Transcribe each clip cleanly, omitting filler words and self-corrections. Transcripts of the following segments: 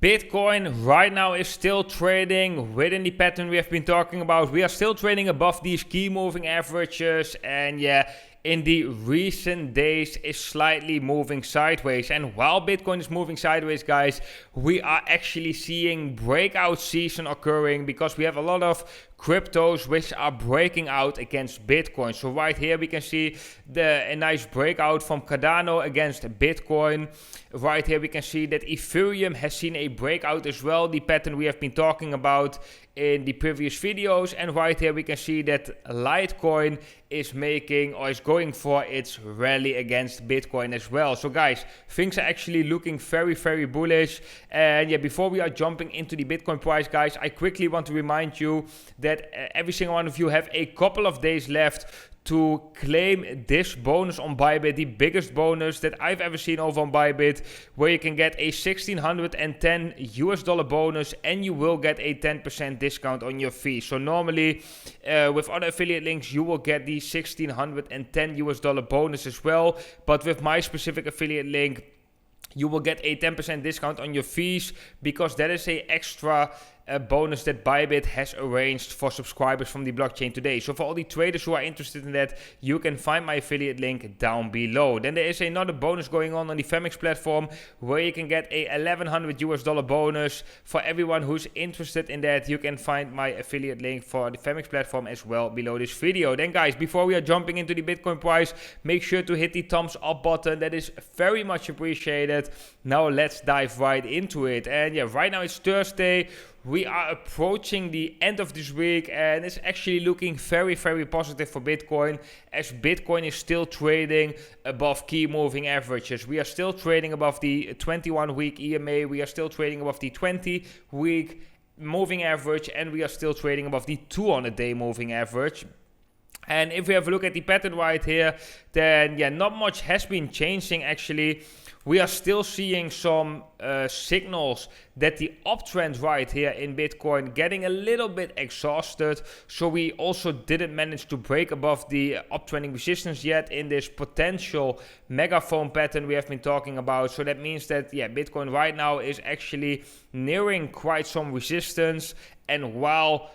Bitcoin right now is still trading within the pattern we have been talking about. We are still trading above these key moving averages, and in the recent days is slightly moving sideways. And while Bitcoin is moving sideways, guys, we are actually seeing breakout season occurring because we have a lot of cryptos which are breaking out against Bitcoin. So right here we can see a nice breakout from Cardano against Bitcoin. Right here we can see that Ethereum has seen a breakout as well, the pattern we have been talking about in the previous videos. And right here we can see that Litecoin is making or is going for its rally against Bitcoin as well. So guys, things are actually looking very, very bullish. And before we are jumping into the Bitcoin price, guys, I quickly want to remind you that every single one of you have a couple of days left to claim this bonus on Bybit, the biggest bonus that I've ever seen over on Bybit, where you can get a $1,610 bonus and you will get a 10% discount on your fee. So normally with other affiliate links you will get the $1,610 bonus as well, but with my specific affiliate link you will get a 10% discount on your fees because that is a extra bonus that Bybit has arranged for subscribers from the blockchain today. So for all the traders who are interested in that, you can find my affiliate link down below. Then there is another bonus going on the Femix platform where you can get a $1,100 bonus. For everyone who's interested in that, you can find my affiliate link for the Femix platform as well below this video. Then guys, before we are jumping into the Bitcoin price, make sure to hit the thumbs up button. That is very much appreciated. Now let's dive right into it. And right now it's Thursday. We are approaching the end of this week and it's actually looking very, very positive for Bitcoin, as Bitcoin is still trading above key moving averages. We are still trading above the 21-week EMA, we are still trading above the 20-week moving average, and we are still trading above the 200-day moving average. And if we have a look at the pattern right here, then not much has been changing actually. We are still seeing some signals that the uptrend right here in Bitcoin getting a little bit exhausted. So we also didn't manage to break above the uptrending resistance yet in this potential megaphone pattern we have been talking about. So that means that Bitcoin right now is actually nearing quite some resistance. And while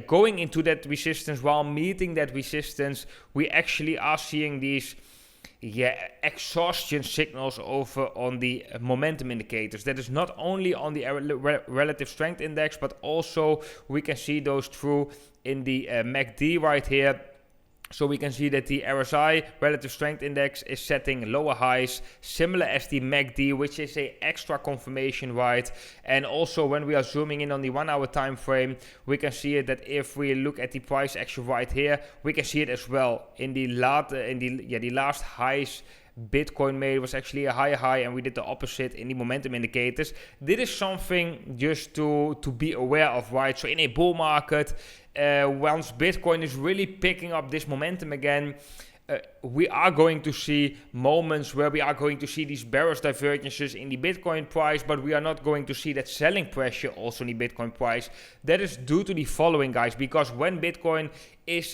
going into that resistance, while meeting that resistance, we actually are seeing these exhaustion signals over on the momentum indicators. That is not only on the relative strength index, but also we can see those through in the MACD right here. So we can see that the RSI, relative strength index, is setting lower highs, similar as the MACD, which is a extra confirmation, right? And also when we are zooming in on the 1 hour time frame, we can see it that if we look at the price action right here, we can see it as well. In the last highs Bitcoin made was actually a higher high, and we did the opposite in the momentum indicators. This is something just to be aware of, right? So in a bull market, once Bitcoin is really picking up this momentum again, we are going to see moments where we are going to see these bearish divergences in the Bitcoin price, but we are not going to see that selling pressure also in the Bitcoin price. That is due to the following, guys, because when Bitcoin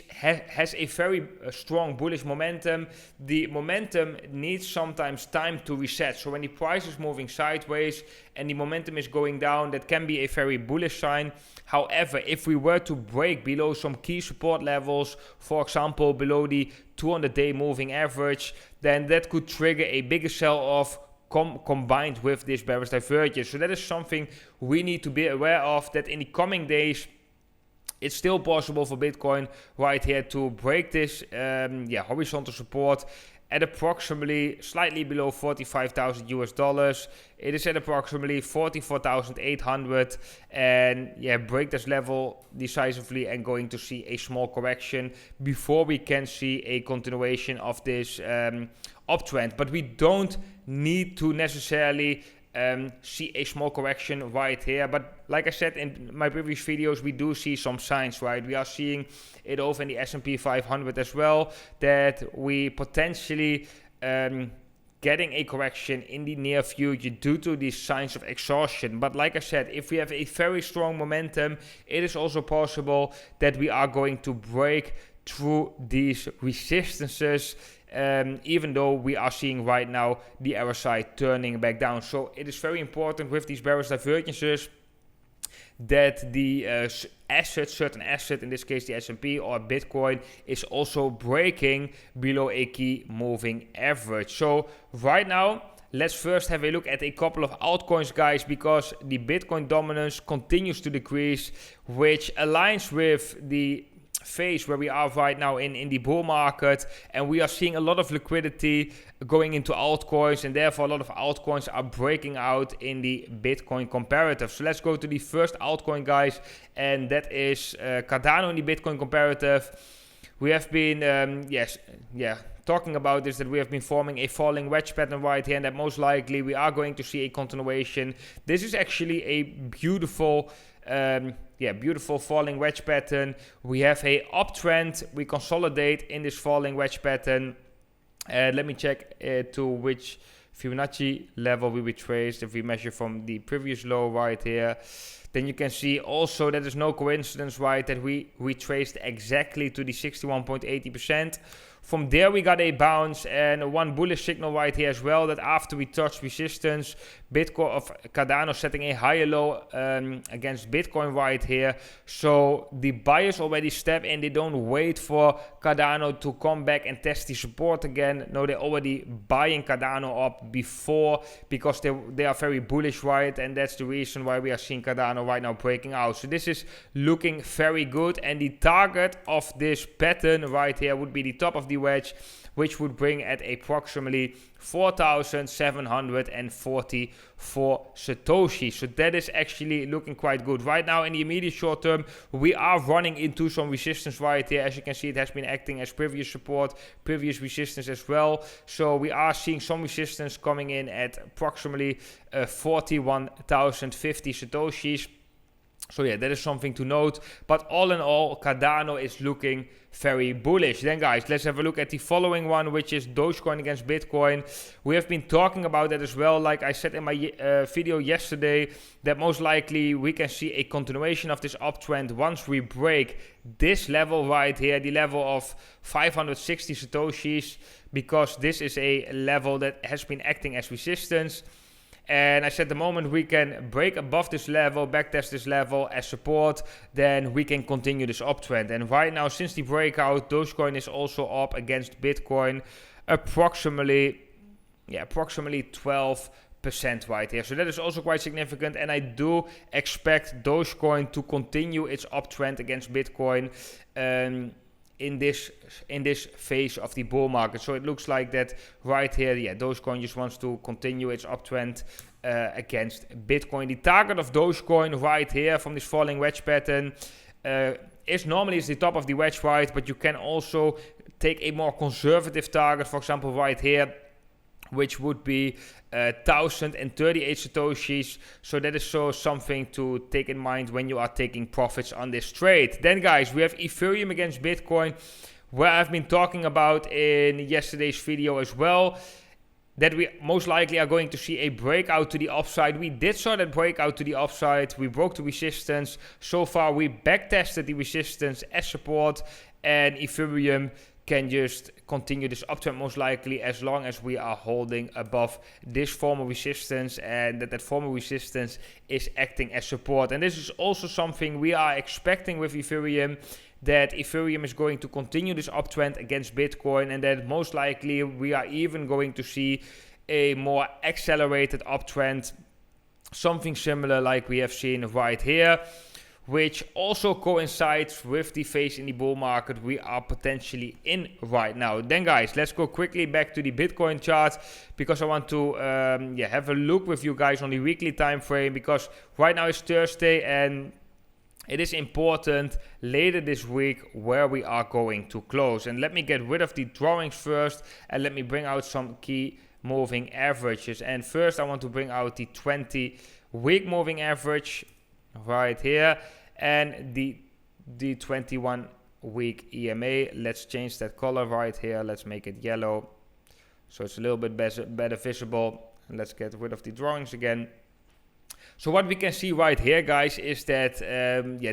has a very strong bullish momentum, the momentum needs sometimes time to reset. So when the price is moving sideways and the momentum is going down, that can be a very bullish sign. However, if we were to break below some key support levels, for example below the 200-day moving average, then that could trigger a bigger sell-off combined with this bearish divergence. So that is something we need to be aware of, that in the coming days it's still possible for Bitcoin right here to break this horizontal support at approximately slightly below $45,000. It is at approximately 44,800, and break this level decisively and going to see a small correction before we can see a continuation of this uptrend. But we don't need to necessarily see a small correction right here, but like I said in my previous videos, we do see some signs, right? We are seeing it over in the S&P 500 as well, that we potentially getting a correction in the near future due to these signs of exhaustion. But like I said, if we have a very strong momentum, it is also possible that we are going to break through these resistances even though we are seeing right now the RSI turning back down. So it is very important with these bearish divergences that the certain asset, in this case the S&P or Bitcoin, is also breaking below a key moving average. So right now, let's first have a look at a couple of altcoins, guys, because the Bitcoin dominance continues to decrease, which aligns with the phase where we are right now in the bull market, and we are seeing a lot of liquidity going into altcoins, and therefore a lot of altcoins are breaking out in the Bitcoin comparative. So let's go to the first altcoin, guys, and that is Cardano in the Bitcoin comparative. We have been talking about this, that we have been forming a falling wedge pattern right here, and that most likely we are going to see a continuation. This is actually a beautiful beautiful falling wedge pattern. We have a uptrend. We consolidate in this falling wedge pattern. Let me check to which Fibonacci level we retraced. If we measure from the previous low right here, then you can see also that there's no coincidence, right, that we retraced exactly to the 61.80%. From there we got a bounce and one bullish signal right here as well, that after we touched resistance, Bitcoin of Cardano setting a higher low against Bitcoin right here. So the buyers already step in. They don't wait for Cardano to come back and test the support again. No, they're already buying Cardano up before, because they are very bullish, right? And that's the reason why we are seeing Cardano right now breaking out. So this is looking very good, and the target of this pattern right here would be the top of the wedge, which would bring at approximately 4,744 Satoshi. So that is actually looking quite good. Right now in the immediate short term, we are running into some resistance right here. As you can see, it has been acting as previous support, previous resistance as well. So we are seeing some resistance coming in at approximately 41,050 Satoshis. So yeah, that is something to note. But all in all, Cardano is looking very bullish. Then guys, let's have a look at the following one, which is Dogecoin against Bitcoin. We have been talking about that as well. Like I said in my video yesterday, that most likely we can see a continuation of this uptrend once we break this level right here, the level of 560 Satoshis, because this is a level that has been acting as resistance. And I said the moment we can break above this level, backtest this level as support, then we can continue this uptrend. And right now, since the breakout, Dogecoin is also up against Bitcoin approximately 12% right here. So that is also quite significant, and I do expect Dogecoin to continue its uptrend against Bitcoin in this phase of the bull market. So it looks like that right here, Dogecoin just wants to continue its uptrend against Bitcoin. The target of Dogecoin right here from this falling wedge pattern is normally the top of the wedge, right? But you can also take a more conservative target, for example, right here, which would be 1,038 Satoshis. So that is something to take in mind when you are taking profits on this trade. Then guys, we have Ethereum against Bitcoin, where I've been talking about in yesterday's video as well, that we most likely are going to see a breakout to the upside. We did saw that breakout to the upside. We broke the resistance. So far we backtested the resistance as support, and Ethereum can just continue this uptrend most likely as long as we are holding above this form of resistance, and that form of resistance is acting as support. And this is also something we are expecting with Ethereum, that Ethereum is going to continue this uptrend against Bitcoin, and that most likely we are even going to see a more accelerated uptrend, something similar like we have seen right here, which also coincides with the phase in the bull market we are potentially in right now. Then guys, let's go quickly back to the Bitcoin chart, because I want to have a look with you guys on the weekly time frame, because right now it's Thursday and it is important later this week where we are going to close. And let me get rid of the drawings first, and let me bring out some key moving averages. And first I want to bring out the 20-week moving average right here, and the 21-week EMA. Let's change that color right here. Let's make it yellow so it's a little bit better visible. And let's get rid of the drawings again. So what we can see right here, guys, is that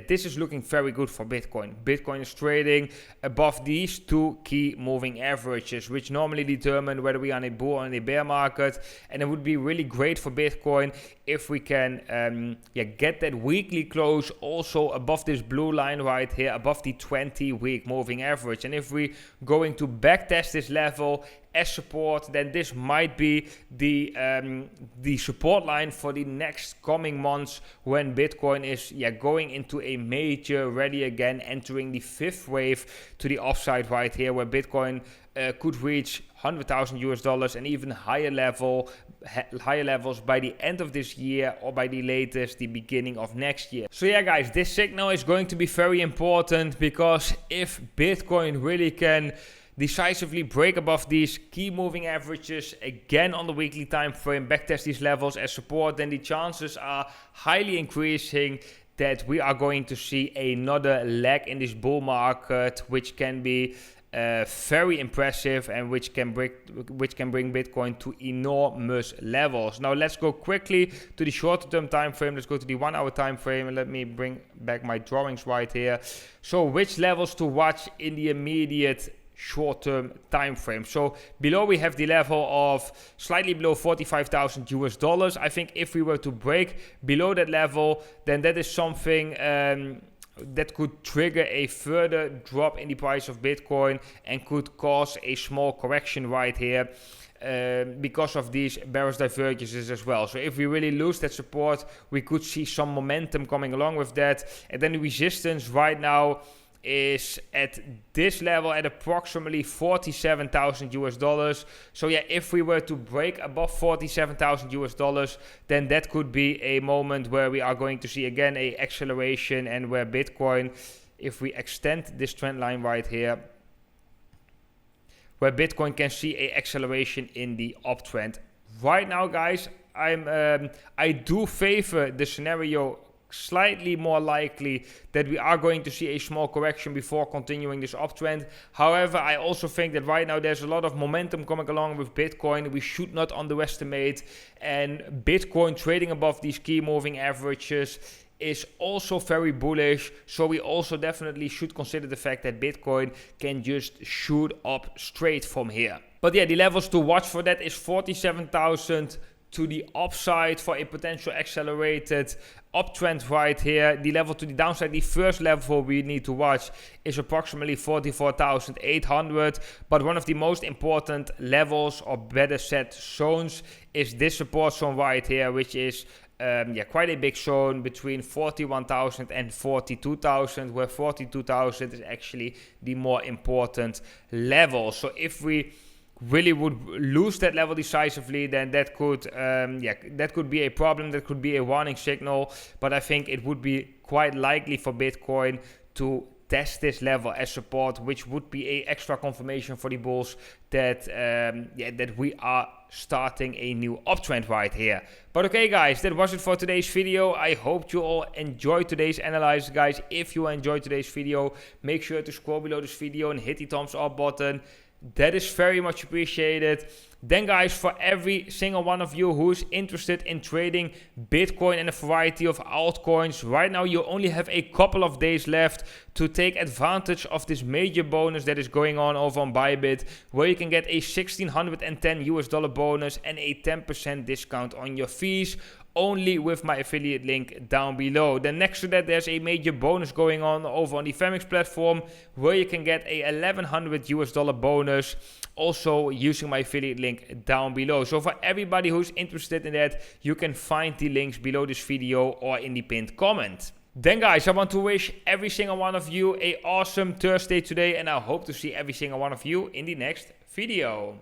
this is looking very good for Bitcoin. Bitcoin is trading above these two key moving averages, which normally determine whether we are in a bull or in a bear market. And it would be really great for Bitcoin if we can get that weekly close also above this blue line right here, above the 20-week moving average. And if we going to backtest this level as support, then this might be the support line for the next coming months, when Bitcoin is going into a major rally again, entering the fifth wave to the upside right here, where Bitcoin could reach $100,000 and even higher levels by the end of this year, or by the latest the beginning of next year. So yeah, guys, this signal is going to be very important, because if Bitcoin really can decisively break above these key moving averages again on the weekly time frame, backtest these levels as support, then the chances are highly increasing that we are going to see another leg in this bull market, which can be very impressive, and which can bring Bitcoin to enormous levels. Now let's go quickly to the shorter term time frame. Let's go to the 1 hour time frame, and let me bring back my drawings right here. So which levels to watch in the immediate short-term time frame? So below we have the level of slightly below $45,000. I think if we were to break below that level, then that is something that could trigger a further drop in the price of Bitcoin and could cause a small correction right here, because of these bearish divergences as well. So if we really lose that support, we could see some momentum coming along with that. And then the resistance right now is at this level at approximately $47,000. So yeah, if we were to break above $47,000, then that could be a moment where we are going to see again a acceleration, and where Bitcoin, if we extend this trend line right here, where Bitcoin can see a acceleration in the uptrend. Right now, guys, I do favor the scenario slightly more likely that we are going to see a small correction before continuing this uptrend. However, I also think that right now there's a lot of momentum coming along with Bitcoin. We should not underestimate, and Bitcoin trading above these key moving averages is also very bullish. So we also definitely should consider the fact that Bitcoin can just shoot up straight from here. But yeah, the levels to watch for that is 47,000 to the upside for a potential accelerated uptrend right here. The level to the downside, the first level we need to watch, is approximately 44,800. But one of the most important levels, or better said zones, is this support zone right here, which is quite a big zone between 41,000 and 42,000, where 42,000 is actually the more important level. So if we really would lose that level decisively, then that could be a problem. That could be a warning signal. But I think it would be quite likely for Bitcoin to test this level as support, which would be a extra confirmation for the bulls that that we are starting a new uptrend right here. But okay, guys, that was it for today's video. I hope you all enjoyed today's analysis, guys. If you enjoyed today's video, make sure to scroll below this video and hit the thumbs up button. That is very much appreciated. Then, guys, for every single one of you who's interested in trading Bitcoin and a variety of altcoins, right now you only have a couple of days left to take advantage of this major bonus that is going on over on Bybit, where you can get a $1,610 bonus and a 10% discount on your fees, only with my affiliate link down below. Then next to that, there's a major bonus going on over on the Femix platform, where you can get a $1,100 bonus, also using my affiliate link down below. So for everybody who's interested in that, you can find the links below this video or in the pinned comment. Then, guys, I want to wish every single one of you an awesome Thursday today, and I hope to see every single one of you in the next video.